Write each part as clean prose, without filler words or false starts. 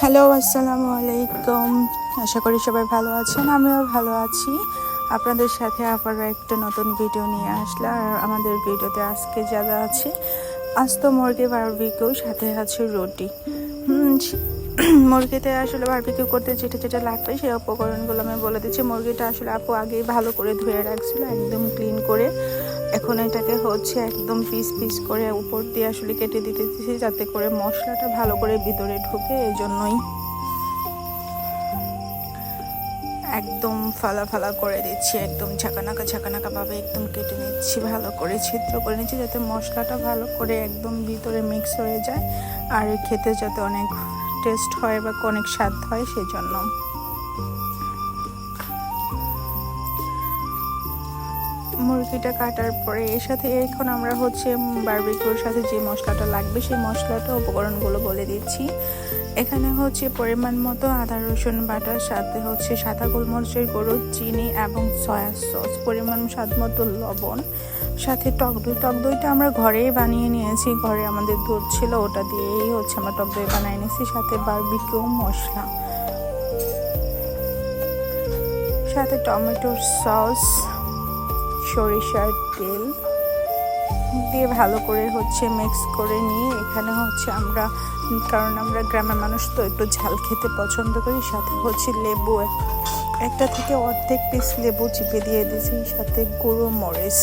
Hello, আসসালামু আলাইকুম। আশা করি সবাই ভালো আছেন, আমিও ভালো আছি। আপনাদের সাথে আবারও একটা নতুন ভিডিও নিয়ে আসলে, আর আমাদের ভিডিওতে আজকে যা যা আছে, আজ তো মুরগি বারবিকিউ, সাথে আছে রুটি। মুরগিতে আসলে বারবিকিউ করতে যেটা যেটা লাগবে সেই উপকরণগুলো আমি বলে দিচ্ছি। মুরগিটা আসলে আপু আগেই ভালো করে ধুয়ে রাখছিল, একদম ক্লিন করে। এখন এটাকে একদম পিস পিস করে উপর দিয়ে আসলে কেটে দিতেছি, যাতে করে মশলাটা ভালো করে ভিতরে ঢুকে। এই জন্যই একদম ফালা ফালা করে দিচ্ছি, একদম ঝাঁকানাকা ভাবে একদম কেটে নিচ্ছি, ভালো করে ছিদ্র করে নিচ্ছি, যাতে মশলাটা ভালো করে একদম ভিতরে মিক্স হয়ে যায় আর খেতে যাতে অনেক টেস্ট হয় বা অনেক স্বাদ হয়, সেই জন্য। মুরগিটা কাটার পরে এর সাথে এখন আমরা বারবিকিউর সাথে যে মশলাটা লাগবে সেই মশলাটা উপকরণগুলো বলে দিচ্ছি। এখানে পরিমাণ মতো আদা রসুন বাটা, সাথে সাদা গোলমরিচের গুঁড়ো, চিনি এবং সয়া সস, পরিমাণ স্বাদ মতো লবণ, সাথে টক দইটা আমরা ঘরেই বানিয়ে নিয়েছি। ঘরে আমাদের দুধ ছিল, ওটা দিয়েই আমরা টক দই বানিয়ে নিয়েছি। সাথে বারবিকিউ মশলা, সাথে টমেটোর সস, সরিষার তেল দিয়ে ভালো করে মিক্স করে নিয়ে এখানে আমরা, কারণ আমরা গ্রামের মানুষ তো একটু ঝাল খেতে পছন্দ করি, সাথে লেবু একটা থেকে অর্ধেক পিস লেবু চিপে দিয়ে দিয়েছি, সাথে গুঁড়ো মরিচ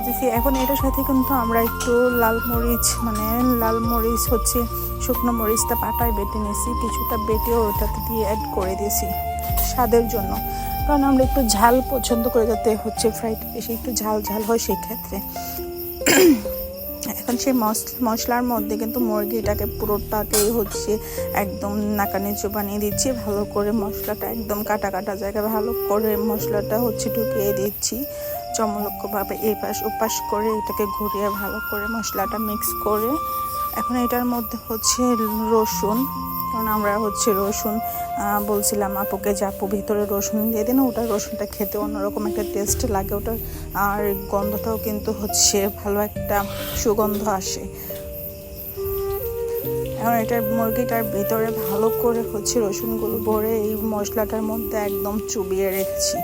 দিয়েছি। এখন এটার সাথে কিন্তু আমরা একটু লাল মরিচ শুকনো মরিচটা পাটায় বেটে নিয়েছি, কিছুটা বেটেও ওটাতে দিয়ে অ্যাড করে দিয়েছি স্বাদের জন্য, কারণ আমরা একটু ঝাল পছন্দ করে, যাতে ফ্রাইড বেশি একটু ঝাল হয় সেক্ষেত্রে। এখন সেই মশলার মধ্যে কিন্তু মুরগিটাকে পুরোটাকেই একদম নাকানিচু বানিয়ে দিচ্ছি, ভালো করে মশলাটা একদম কাটা জায়গায় ভালো করে মশলাটা ঢুকিয়ে দিচ্ছি চমলকভাবে, এপাশ ওপাশ করে এটাকে ঘুরিয়ে ভালো করে মশলাটা মিক্স করে। এখন এটার মধ্যে রসুন, কারণ আমরা রসুন বলছিলাম আপুকে যে আপু ভিতরে রসুন দিয়ে দিন, ওটা রসুনটা খেতে অন্যরকম একটা টেস্ট লাগে ওটা, আর গন্ধটাও কিন্তু ভালো একটা সুগন্ধ আসে। এখন এটার মুরগিটার ভিতরে ভালো করে রসুনগুলো ভরে এই মশলাটার মধ্যে একদম চুবিয়ে রেখেছি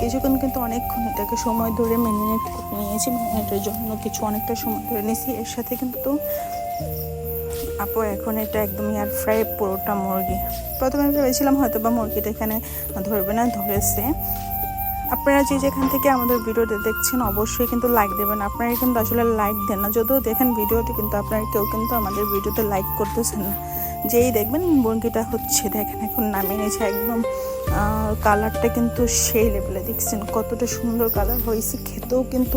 কিছুক্ষণ, কিন্তু অনেকক্ষণ এটাকে সময় ধরে ম্যারিনেট করে নিয়েছি। ম্যারিনেটের জন্য অনেকটা সময় ধরে নিয়েছি। এর সাথে কিন্তু আপু এখন এটা একদম এয়ার ফ্রাই পুরোটা মুরগি। প্রথমে ভেবেছিলাম হয়তো বা মুরগিটা এখানে ধরবে না, ধরেছে। আপনারা যেখান থেকে আমাদের ভিডিওটা দেখছেন অবশ্যই কিন্তু লাইক দেবেন। আপনারা কিন্তু আসলে লাইক দেন না, যদিও দেখেন ভিডিওটি, কিন্তু আপনারা কেউ কিন্তু আমাদের ভিডিওতে লাইক করতেছেন না। যেই দেখবেন মুরগিটা দেখেন এখন নামিয়ে নিয়েছে, একদম কালারটা কিন্তু সেই লেভেলে, দেখছেন কতটা সুন্দর কালার হয়েছে, খেতেও কিন্তু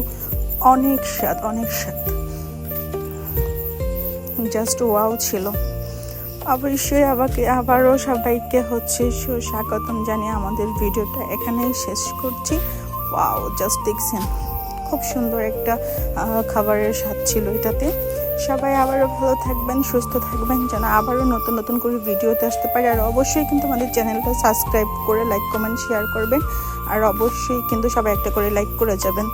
অনেক স্বাদ জাস্ট ওয়াও ছিল। অবশ্যই আবারও সবাইকে স্বাগতম জানিয়ে আমাদের ভিডিওটা এখানেই শেষ করছি। ওয়াও, জাস্ট দেখছেন খুব সুন্দর একটা খাবারের স্বাদ ছিল এটাতে। সবাই আবারও ভালো থাকবেন, সুস্থ থাকবেন, যেন আবারও নতুন করে ভিডিওতে আসতে পারে। আর অবশ্যই কিন্তু আমাদের চ্যানেলটা সাবস্ক্রাইব করে লাইক কমেন্ট শেয়ার করবেন, আর অবশ্যই কিন্তু সবাই একটা করে লাইক করে যাবেন।